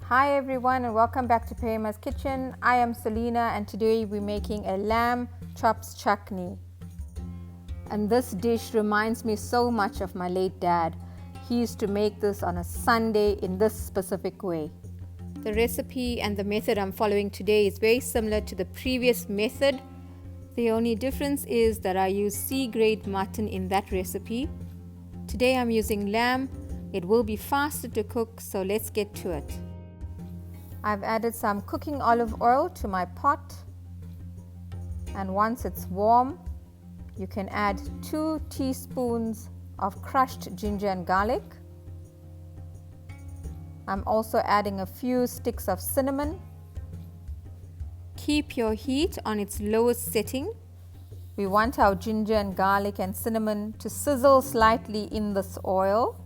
Hi everyone and welcome back to Perima's Kitchen. I am Selena and today we're making a lamb chops chutney. And this dish reminds me so much of my late dad. He used to make this on a Sunday in this specific way. The recipe and the method I'm following today is very similar to the previous method. The only difference is that I use C-grade mutton in that recipe. Today I'm using lamb. It will be faster to cook, so let's get to it. I've added some cooking olive oil to my pot, and once it's warm, you can add 2 teaspoons of crushed ginger and garlic. I'm also adding a few sticks of cinnamon. Keep your heat on its lowest setting. We want our ginger and garlic and cinnamon to sizzle slightly in this oil.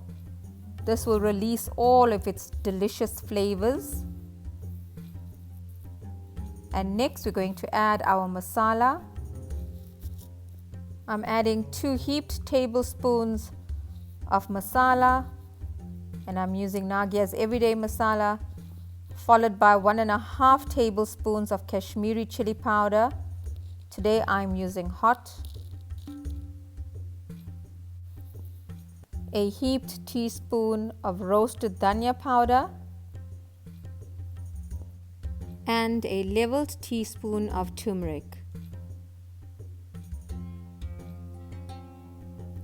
This will release all of its delicious flavors. And next we're going to add our masala. I'm adding 2 heaped tablespoons of masala, and I'm using Nagiahs Everyday Masala, followed by 1.5 tablespoons of Kashmiri chili powder. Today I'm using hot. A heaped teaspoon of roasted Dhania powder, and a leveled teaspoon of turmeric.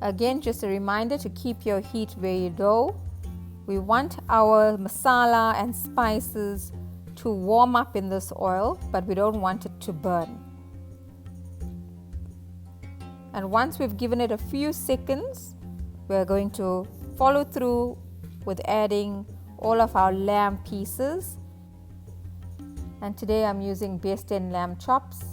Again, just a reminder to keep your heat very low. We want our masala and spices to warm up in this oil, but we don't want it to burn. And once we've given it a few seconds, we're going to follow through with adding all of our lamb pieces. And today I'm using best in lamb chops.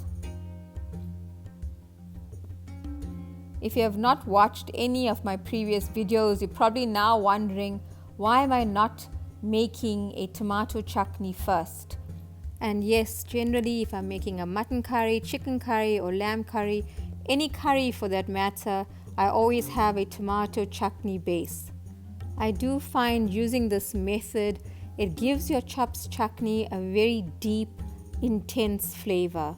If you have not watched any of my previous videos, you're probably now wondering, why am I not making a tomato chutney first? And yes, generally if I'm making a mutton curry, chicken curry or lamb curry, any curry for that matter, I always have a tomato chutney base. I do find using this method, it gives your chops chutney a very deep, intense flavor.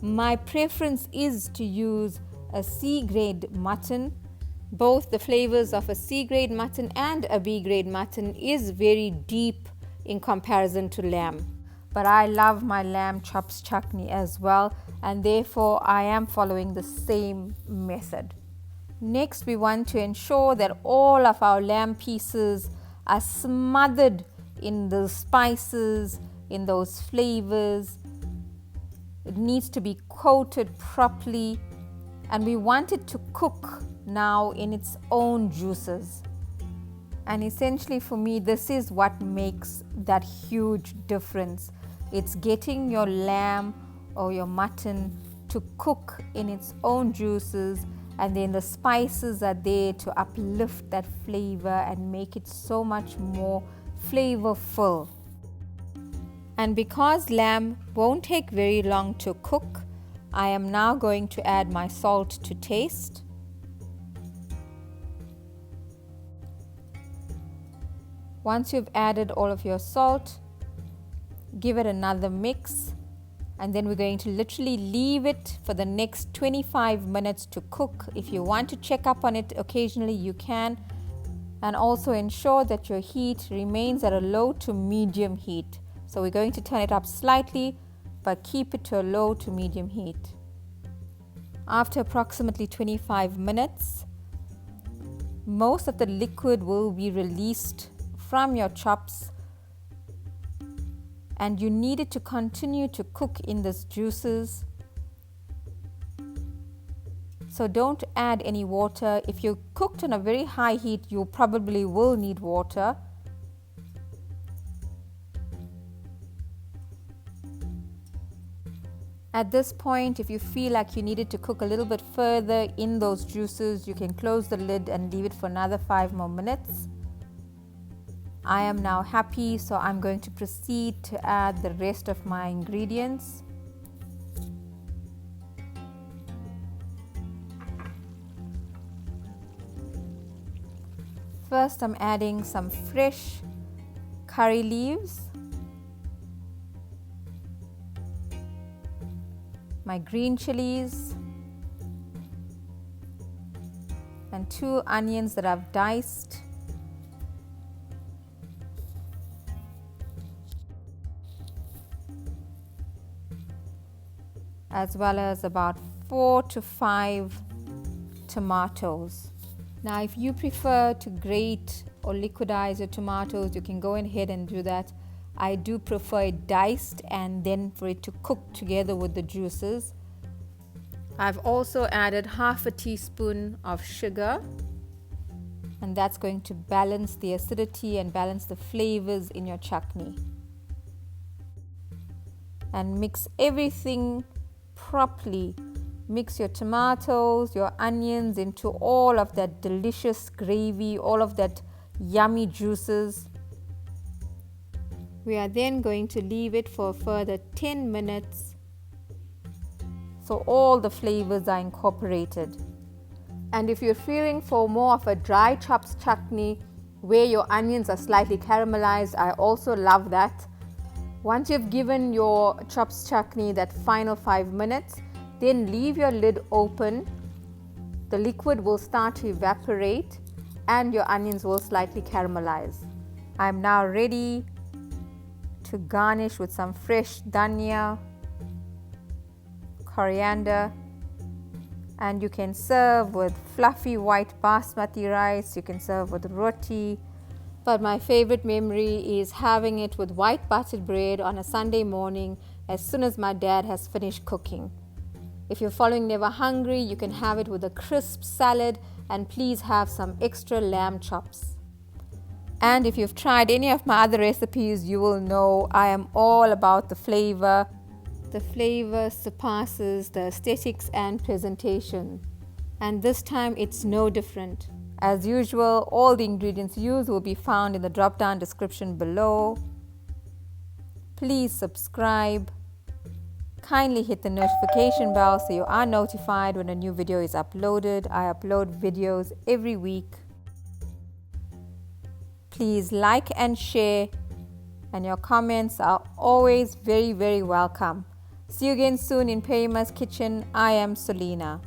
My preference is to use a C-grade mutton. Both the flavors of a C-grade mutton and a B-grade mutton is very deep in comparison to lamb. But I love my lamb chops chutney as well, and therefore I am following the same method. Next, we want to ensure that all of our lamb pieces are smothered in the spices, in those flavors. It needs to be coated properly, and we want it to cook now in its own juices. And essentially for me, this is what makes that huge difference. It's getting your lamb or your mutton to cook in its own juices, and then the spices are there to uplift that flavor and make it so much more flavorful. And because lamb won't take very long to cook, I am now going to add my salt to taste. Once you've added all of your salt, give it another mix. And then we're going to literally leave it for the next 25 minutes to cook. If you want to check up on it occasionally, you can. And also ensure that your heat remains at a low to medium heat. So we're going to turn it up slightly, but keep it to a low to medium heat. After approximately 25 minutes, most of the liquid will be released from your chops, and you need it to continue to cook in these juices. So don't add any water. If you cooked on a very high heat, you probably will need water. At this point, if you feel like you need it to cook a little bit further in those juices, you can close the lid and leave it for another 5 more minutes. I am now happy, so I'm going to proceed to add the rest of my ingredients. First, I'm adding some fresh curry leaves, my green chilies, and 2 onions that I've diced. As well as about 4 to 5 tomatoes. Now, if you prefer to grate or liquidize your tomatoes, you can go ahead and do that. I do prefer it diced and then for it to cook together with the juices. I've also added half a teaspoon of sugar, and that's going to balance the acidity and balance the flavors in your chutney. And mix everything properly. Mix your tomatoes, your onions into all of that delicious gravy, all of that yummy juices. We are then going to leave it for a further 10 minutes so all the flavors are incorporated. And if you're feeling for more of a dry chopped chutney where your onions are slightly caramelized, I also love that. Once you've given your chopped chutney that final 5 minutes, then leave your lid open. The liquid will start to evaporate and your onions will slightly caramelize. I'm now ready to garnish with some fresh dhania, coriander, and you can serve with fluffy white basmati rice, you can serve with roti. But my favorite memory is having it with white buttered bread on a Sunday morning as soon as my dad has finished cooking. If you're following Never Hungry, you can have it with a crisp salad, and please have some extra lamb chops. And if you've tried any of my other recipes, you will know I am all about the flavor. The flavor surpasses the aesthetics and presentation. And this time it's no different. As usual, all the ingredients used will be found in the drop-down description below. Please subscribe. Kindly hit the notification bell so you are notified when a new video is uploaded. I upload videos every week. Please like and share, and your comments are always very, very welcome. See you again soon in Perima's kitchen. I am Selena.